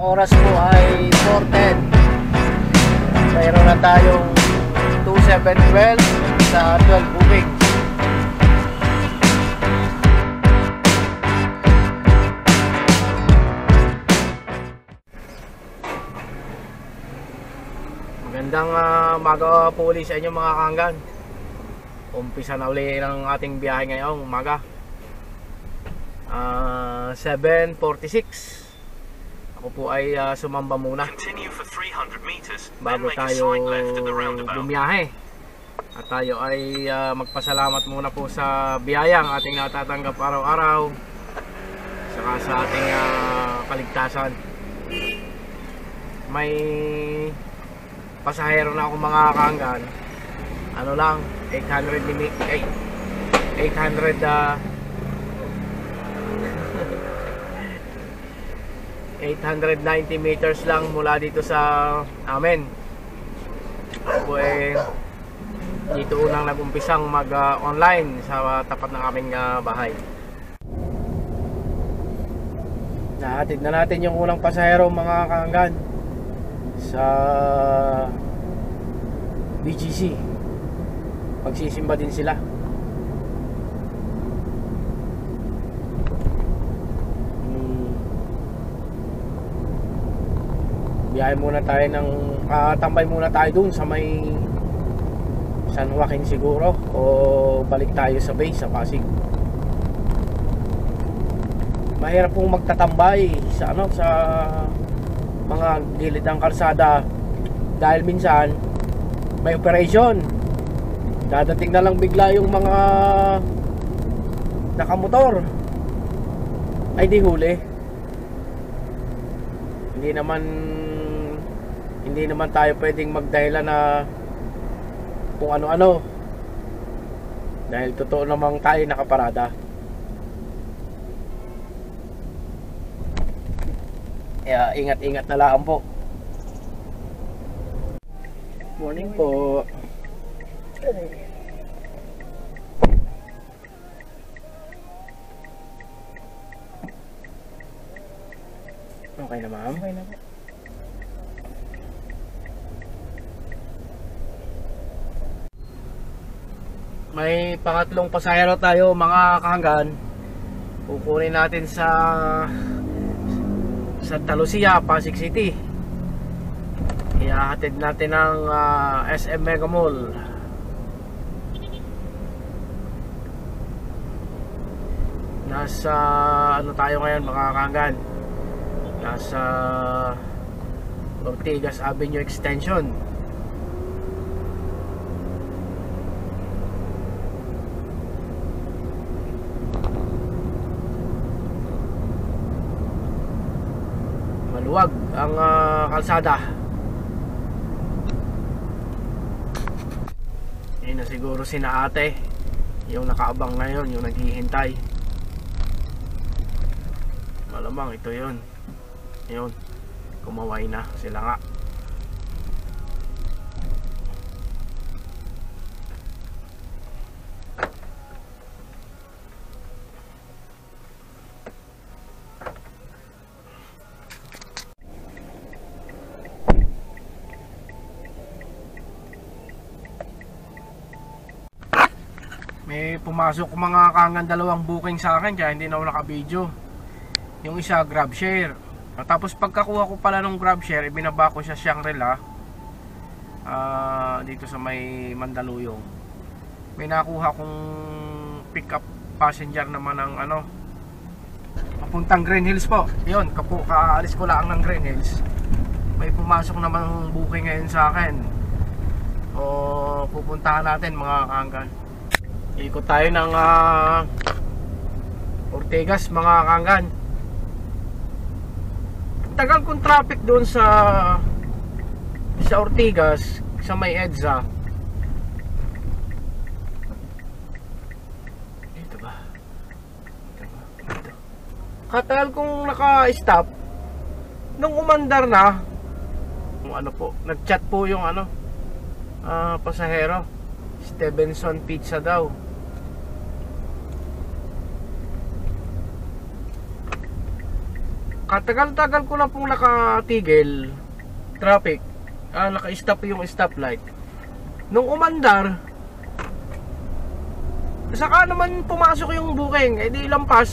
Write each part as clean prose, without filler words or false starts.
oras po ay 4:10. Mayroon na tayong 2712 sa 12 booking. Magandang umaga po ulit sa inyo mga kahanggan. Umpisa na ulit ng ating biyahe ngayong umaga. 7:46. Ako po ay sumamba muna bago tayo bumiyahe. At tayo ay magpasalamat muna po sa biyayang ating natatanggap araw-araw, saka sa ating kaligtasan. May pasahero na ako mga kahanggan. Ano lang, 890 meters lang mula dito sa amin. Ako dito unang nag-umpisang mag-online sa tapat ng aming bahay. Nahatid na natin yung unang pasahero mga kahanggan sa BGC. Magsisimba din sila. Biyahe muna tayo ng tambay muna tayo dun sa may San Joaquin siguro, o balik tayo sa base sa Pasig. Mahirap pong magtatambay sa sa mga gilid ng kalsada dahil minsan may operation. Dadating na lang bigla yung mga nakamotor, ay di huli. Hindi naman tayo pwedeng magdahilan na kung ano-ano, dahil totoo namang tayo nakaparada. Kaya ingat-ingat na lang po. Morning po. Okay na ma'am? Okay na po. May pangatlong pasahero tayo mga kahanggan. Kukunin natin sa Santa Lucia, Pasig City. Ihahatid natin ng SM Mega Mall. Nasa tayo ngayon mga kahanggan? Nasa Ortigas Avenue Extension. Maluwag ang kalsada. Yun na siguro sina ate, yung nakaabang ngayon, yung naghihintay. Malamang ito yun. Yun, kumaway na sila nga. May pumasok mga kahanggan, dalawang booking sa akin, kaya hindi na ako naka-video. Yung isa GrabShare. Tapos pagkakuha ko pala ng GrabShare, ibinaba ko siya Shangri-La, dito sa may Mandaluyong. May nakuha kong pick up passenger naman ng papuntang Green Hills po. Yun, kaalis ko lang ng Green Hills. May pumasok naman booking ngayon sa akin. O pupuntahan natin mga kahanggan. Ikot tayo ng Ortigas mga kahanggan. Tagal kong traffic doon sa Ortigas, sa may EDSA. Dito ba? Katagal kong naka-stop. Nung umandar na, nag-chat po yung pasahero. Stevenson Pizza daw. Katagal-tagal ko na pong nakatigil traffic. Naka-stop yung stoplight. Nung umandar, saka naman pumasok yung booking, eh di lampas.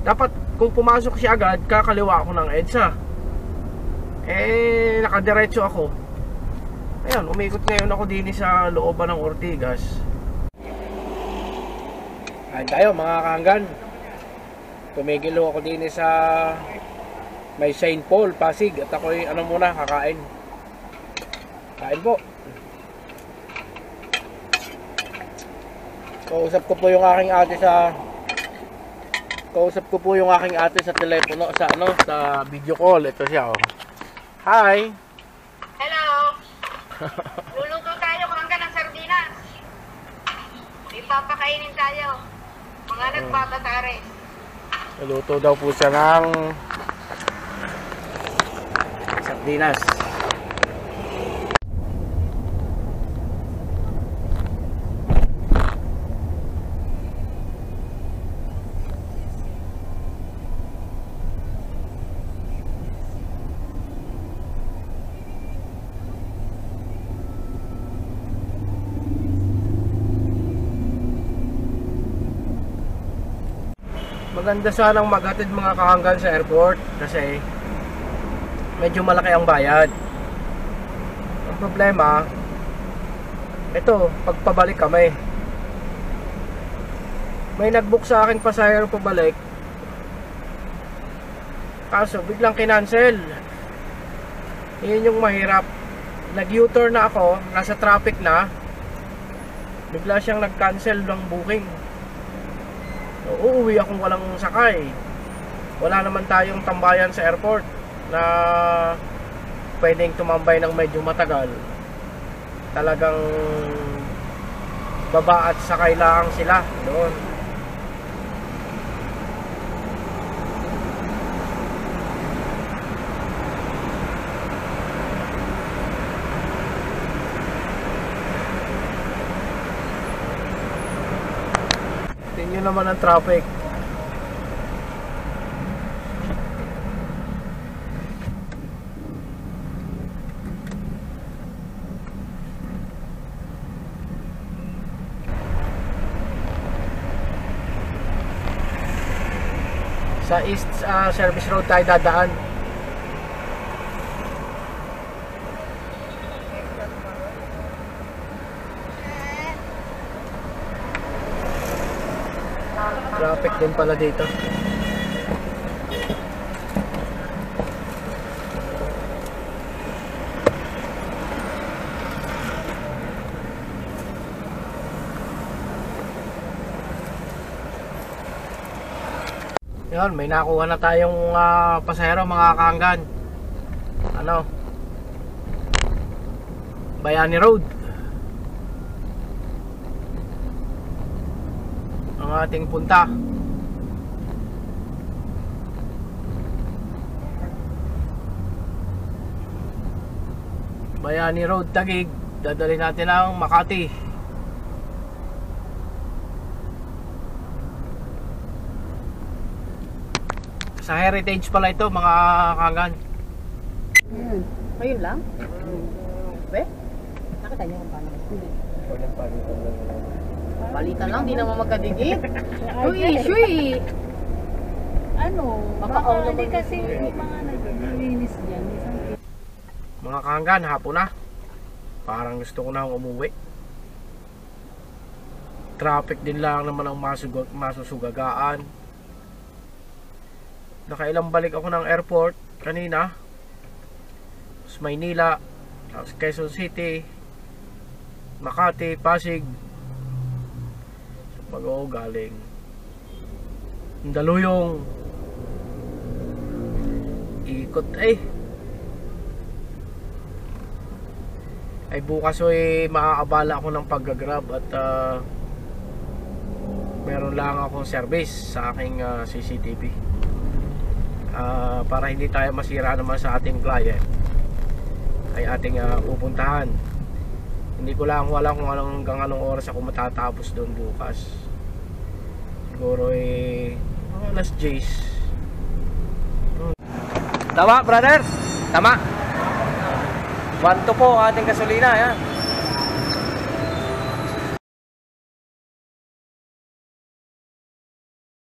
Dapat kung pumasok siya agad, kakaliwa ako ng EDSA. Eh nakadiretso ako. Ayun, umikot ngayon ako din sa looban ng Ortigas. Ayun tayo mga kaanggan. Tumigil ako din sa may St. Paul, Pasig. At ako'y muna, kakain. Kain po. Kausap ko po yung aking ate sa telepono sa video call. Ito siya, oh. Hi. Hello. Luluto tayo kung ng sardinas. Ipapakainin tayo. Mga nagbabatare. Luluto daw po siya ng sardinas. Maganda sanang maghatid mga kahanggan sa airport kasi medyo malaki ang bayad. Ang problema, ito, pagpabalik kami. May nag-book sa akin pasahero pabalik. Kaso biglang kinancel. Yun yung mahirap. Nag-U-turn na ako, nasa traffic na. Bigla siyang nag-cancel ng booking. So, uuwi akong walang sakay. Wala naman tayong tambayan sa airport na pwedeng tumambay ng medyo matagal. Talagang baba at sakay lang sila doon. Tingnan naman ang traffic. Sa East Service Road tayo dadaan. Traffic din pala dito. Yun, may nakuha na tayong pasahero mga kaanggan. Bayani Road ang ating punta. Bayani Road, Taguig. Dadali natin ang Makati. Sa Heritage pala ito mga kaanggan. Ayun lang? Be? Nakita niyo kung paano? Palitan lang, di naman magkadigit. Shui! Baka hindi kasi yung mga naglilinis dyan. Mga kaanggan, hapon na. Parang gusto ko na umuwi. Traffic din lang naman ang masusugagaan. Nakailang balik ako ng airport kanina. Tapos Maynila, tapos Quezon City, Makati, Pasig. Bago galing Mandaluyong. Ikot ay bukas maaabala ako ng paggagrab at meron lang akong service sa aking CCTV para hindi tayo masira naman sa ating client ay ating pupuntahan. Hindi ko lang wala kung hanggang anong oras ako matatapos doon bukas. Siguro alas 10. Tama, brother? Tama. 1 to po ang ating gasolina, yan.